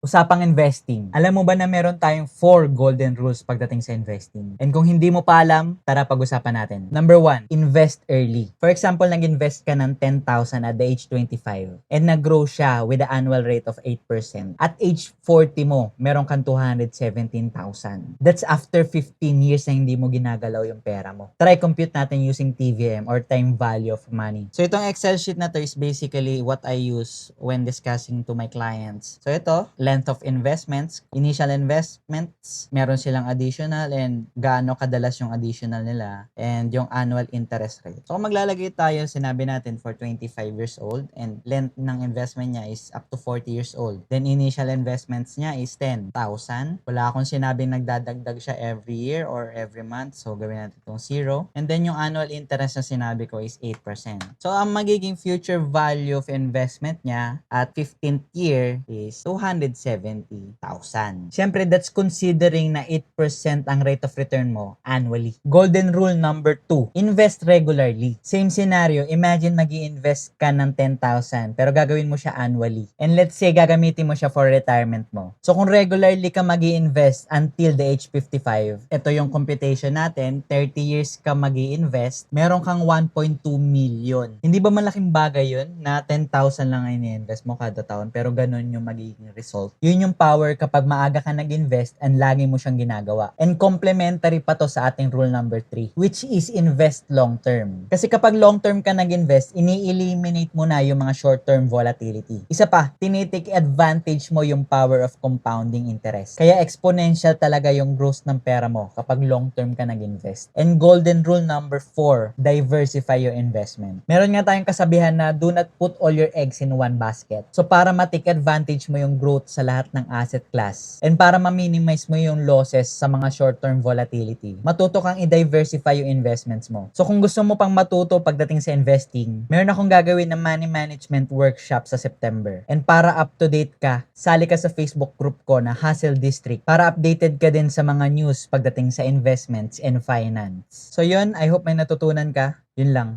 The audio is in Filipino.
Usapang investing. Alam mo ba na meron tayong 4 golden rules pagdating sa investing? And kung hindi mo pa alam, tara pag-usapan natin. Number 1, invest early. For example, nag-invest ka ng 10,000 at the age 25 and nag-grow siya with the annual rate of 8%. At age 40 mo, meron kang 217,000. That's after 15 years na hindi mo ginagalaw yung pera mo. Try compute natin using TVM or time value of money. So itong Excel sheet na to is basically what I use when discussing to my clients. So ito, length of investments, initial investments, meron silang additional and gaano kadalas yung additional nila and yung annual interest rate. So kung maglalagay tayo, sinabi natin for 25 years old and length ng investment niya is up to 40 years old. Then initial investments niya is 10,000. Wala akong sinabing nagdadagdag siya every year or every month. So gawin natin itong 0. And then yung annual interest na sinabi ko is 8%. So ang magiging future value of investment niya at 15th year is 270,000. Siyempre, that's considering na 8% ang rate of return mo annually. Golden rule number 2, invest regularly. Same scenario, imagine magi-invest ka ng 10,000 pero gagawin mo siya annually. And let's say gagamitin mo siya for retirement mo. So kung regularly ka magi-invest until the age 55, ito yung computation natin, 30 years ka magi-invest, meron kang 1.2 million. Hindi ba malaking bagay yun na 10,000 lang ang ini-invest mo kada taon pero ganun yung magiging result? Yun yung power kapag maaga ka nag-invest and lagi mo siyang ginagawa. And complementary pa to sa ating rule number 3, which is invest long term. Kasi kapag long term ka nag-invest, ini-eliminate mo na yung mga short term volatility. Isa pa, tinitake advantage mo yung power of compounding interest. Kaya exponential talaga yung growth ng pera mo kapag long term ka nag-invest. And golden rule number 4, diversify your investment. Meron nga tayong kasabihan na do not put all your eggs in one basket. So para ma-take advantage mo yung growth sa lahat ng asset class and para ma-minimize mo yung losses sa mga short-term volatility, matuto kang i-diversify yung investments mo. So kung gusto mo pang matuto pagdating sa investing, meron akong gagawin na money management workshop sa September. And para up to date ka, sali ka sa Facebook group ko na Hustle District para updated ka din sa mga news pagdating sa investments and finance. So yun, I hope may natutunan ka. Yun lang.